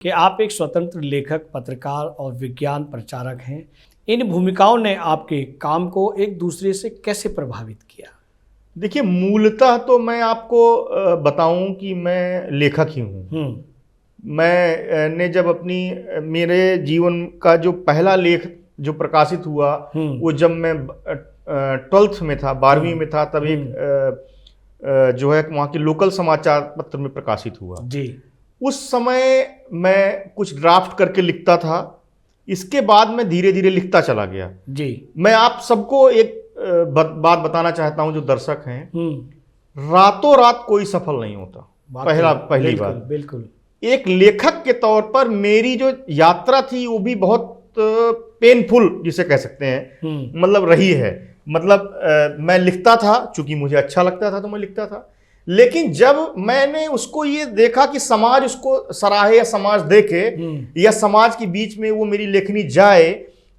कि आप एक स्वतंत्र लेखक, पत्रकार और विज्ञान प्रचारक हैं। इन भूमिकाओं ने आपके काम को एक दूसरे से कैसे प्रभावित किया? देखिए, मूलतः तो मैं आपको बताऊं कि मैं लेखक ही हूं। मैंने जब मेरे जीवन का जो पहला लेख जो प्रकाशित हुआ वो जब मैं 12th में था, 12वीं में था, तब एक जो है वहाँ के लोकल समाचार पत्र में प्रकाशित हुआ जी। उस समय मैं कुछ ड्राफ्ट करके लिखता था। इसके बाद मैं धीरे धीरे लिखता चला गया जी। मैं आप सबको एक बात बताना चाहता हूं जो दर्शक हैं, रातों रात कोई सफल नहीं होता। पहली बात, बिल्कुल एक लेखक के तौर पर मेरी जो यात्रा थी वो भी बहुत पेनफुल जिसे कह सकते हैं, मतलब रही है। मतलब मैं लिखता था, चूंकि मुझे अच्छा लगता था तो मैं लिखता था, लेकिन जब मैंने उसको ये देखा कि समाज उसको सराहे या समाज देखे या समाज के बीच में वो मेरी लेखनी जाए,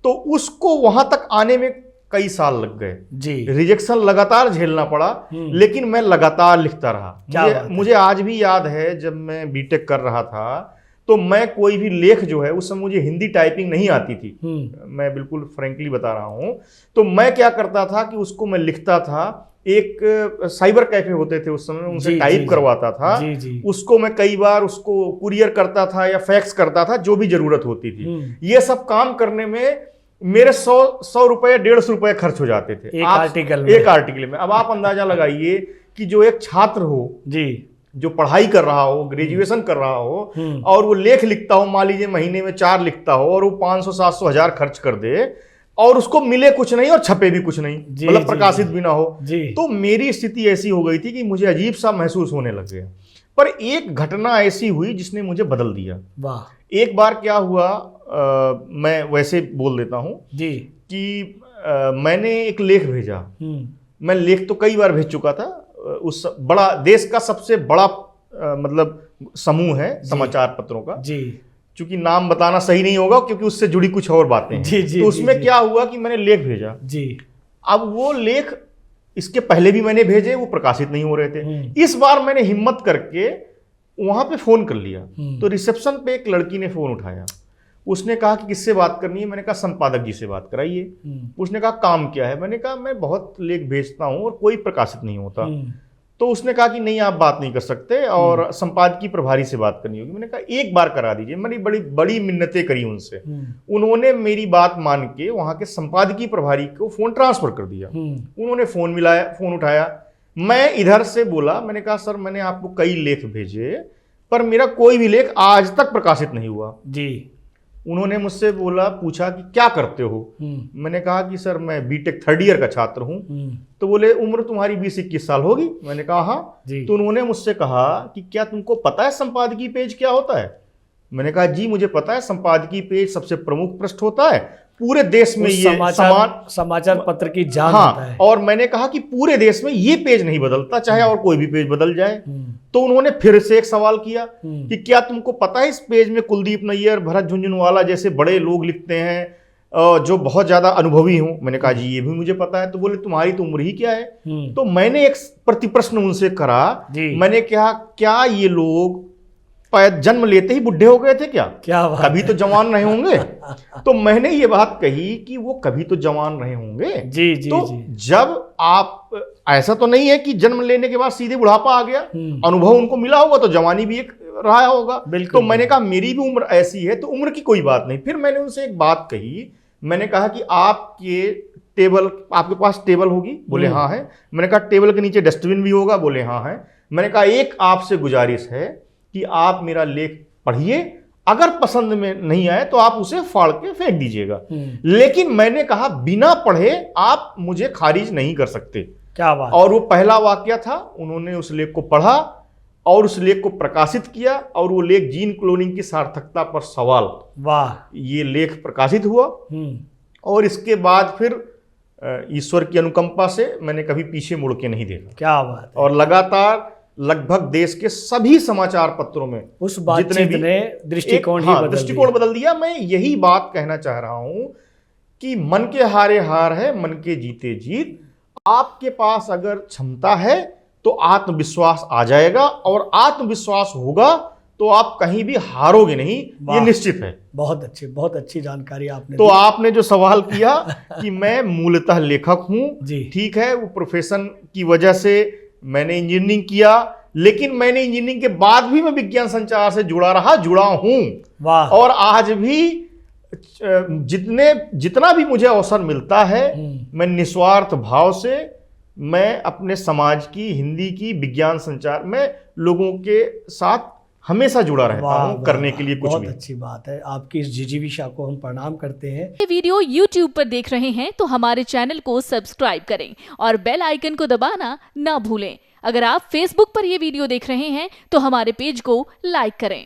तो उसको वहां तक आने में कई साल लग गए जी। रिजेक्शन लगातार झेलना पड़ा, लेकिन मैं लगातार लिखता रहा। मुझे आज भी याद है जब मैं बीटेक कर रहा था तो मैं कोई भी लेख जो है, उस समय मुझे हिंदी टाइपिंग नहीं आती थी, मैं बिल्कुल फ्रैंकली बता रहा हूं। तो मैं क्या करता था कि उसको मैं लिखता था, एक साइबर कैफे होते थे उस समय, उनसे टाइप करवाता था। उसको मैं कई बार उसको कुरियर करता था या फैक्स करता था, जो भी जरूरत होती थी। ये सब काम करने में मेरे 100 रुपए 150 रुपए खर्च हो जाते थे एक आर्टिकल में। अब आप अंदाजा लगाइए कि जो एक छात्र हो जी, जो पढ़ाई कर रहा हो, ग्रेजुएशन कर रहा हो, और वो लेख लिखता हो, मान लीजिए महीने में 4 लिखता हो, और वो 500 700 हजार खर्च कर दे और उसको मिले कुछ नहीं और छपे भी कुछ नहीं, मतलब प्रकाशित भी ना हो, तो मेरी स्थिति ऐसी हो गई थी कि मुझे अजीब सा महसूस होने लग गया। पर एक घटना ऐसी हुई जिसने मुझे बदल दिया। वाह। एक बार क्या हुआ, मैं वैसे बोल देता हूं जी कि मैंने एक लेख भेजा। मैं लेख तो कई बार भेज चुका था। उस बड़ा देश का सबसे बड़ा मतलब समूह है समाचार पत्रों का जी, चूंकि नाम बताना सही नहीं होगा क्योंकि उससे जुड़ी कुछ और बातें हैं। जी, तो उसमें क्या हुआ कि मैंने लेख भेजा जी। अब वो लेख इसके पहले भी मैंने भेजे, वो प्रकाशित नहीं हो रहे थे। इस बार मैंने हिम्मत करके वहां पे फोन कर लिया, तो रिसेप्शन पे एक लड़की ने फोन उठाया। उसने कहा कि किससे बात करनी है? मैंने कहा संपादक जी से बात कराइए। उसने कहा काम क्या है? मैंने कहा मैं बहुत लेख भेजता हूं और कोई प्रकाशित नहीं होता। तो उसने कहा कि नहीं, आप बात नहीं कर सकते और संपादकीय प्रभारी से बात करनी होगी। मैंने कहा एक बार करा दीजिए। मैंने बड़ी बड़ी मिन्नतें करी उनसे। उन्होंने मेरी बात मान के वहां के संपादकीय प्रभारी को फोन ट्रांसफर कर दिया। उन्होंने फोन उठाया। मैं इधर से बोला, मैंने कहा सर मैंने आपको कई लेख भेजे पर मेरा कोई भी लेख आज तक प्रकाशित नहीं हुआ जी। उन्होंने मुझसे पूछा कि क्या करते हो? मैंने कहा कि सर मैं बीटेक 3rd ईयर का छात्र हूं। तो बोले उम्र तुम्हारी 20-21 साल होगी? मैंने कहा हाँ। तो उन्होंने मुझसे कहा कि क्या तुमको पता है संपादकीय पेज क्या होता है? मैंने कहा जी मुझे पता है, संपादकीय पेज सबसे प्रमुख पृष्ठ होता है पूरे देश में, ये समाचार पत्र की जान होता है। और मैंने कहा कि पूरे देश में ये पेज नहीं बदलता, चाहे और कोई भी पेज बदल जाए। तो उन्होंने फिर से एक सवाल किया कि क्या तुमको पता है इस पेज में कुलदीप नैयर, भरत झुनझुनवाला जैसे बड़े लोग लिखते हैं जो बहुत ज्यादा अनुभवी हों? मैंने कहा जी ये भी मुझे पता है। तो बोले तुम्हारी तो उम्र ही क्या है? तो मैंने एक प्रतिप्रश्न उनसे करा। मैंने कहा क्या ये लोग जन्म लेते ही बुढ़े हो गए थे क्या कभी तो जवान रहे होंगे? तो मैंने ये बात कही कि वो कभी तो जवान रहे होंगे जी, जी, तो जी। जब आप ऐसा तो नहीं है कि जन्म लेने के बाद सीधे बुढ़ापा आ गया, अनुभव उनको मिला होगा तो जवानी भी एक रहा होगा। तो मैंने कहा मेरी भी उम्र ऐसी है, तो उम्र की कोई बात नहीं। फिर मैंने उनसे एक बात कही, मैंने कहा कि आपके पास टेबल होगी? बोले हाँ है। मैंने कहा टेबल के नीचे डस्टबिन भी होगा? बोले हाँ है। मैंने कहा एक आपसे गुजारिश है कि आप मेरा लेख पढ़िए, अगर पसंद में नहीं आए तो आप उसे फाड़ के फेंक दीजिएगा, लेकिन मैंने कहा बिना पढ़े आप मुझे खारिज नहीं कर सकते। क्या बात। और वो पहला वाक्य था। उन्होंने उस लेख को पढ़ा और उस लेख को प्रकाशित किया, और वो लेख जीन क्लोनिंग की सार्थकता पर सवाल, वाह, ये लेख प्रकाशित हुआ। और इसके बाद फिर ईश्वर की अनुकंपा से मैंने कभी पीछे मुड़ के नहीं देखा। क्या बात। और लगातार लगभग देश के सभी समाचार पत्रों में उस बातचीत ने दृष्टिकोण बदल दिया। मैं यही बात कहना चाह रहा हूं कि मन के हारे हार है, मन के जीते जीत। आपके पास अगर क्षमता है तो आत्मविश्वास आ जाएगा, और आत्मविश्वास होगा तो आप कहीं भी हारोगे नहीं, ये वाह। निश्चित है। बहुत अच्छी जानकारी आपने तो दी। आपने जो सवाल किया कि मैं मूलतः लेखक हूं, जी। ठीक है, वो प्रोफेशन की वजह से मैंने इंजीनियरिंग किया, लेकिन मैंने इंजीनियरिंग के बाद भी मैं विज्ञान संचार से जुड़ा हूं। वाह। और आज भी जितना भी मुझे अवसर मिलता है, मैं निस्वार्थ भाव से मैं अपने समाज की, हिंदी की, विज्ञान संचार में लोगों के साथ हमेशा जुड़ा रहता हूं, करने के लिए कुछ बहुत भी। अच्छी बात है। आपकी इस जिजीविषा को हम प्रणाम करते हैं। ये वीडियो YouTube पर देख रहे हैं तो हमारे चैनल को सब्सक्राइब करें और बेल आइकन को दबाना ना भूलें। अगर आप Facebook पर ये वीडियो देख रहे हैं तो हमारे पेज को लाइक करें।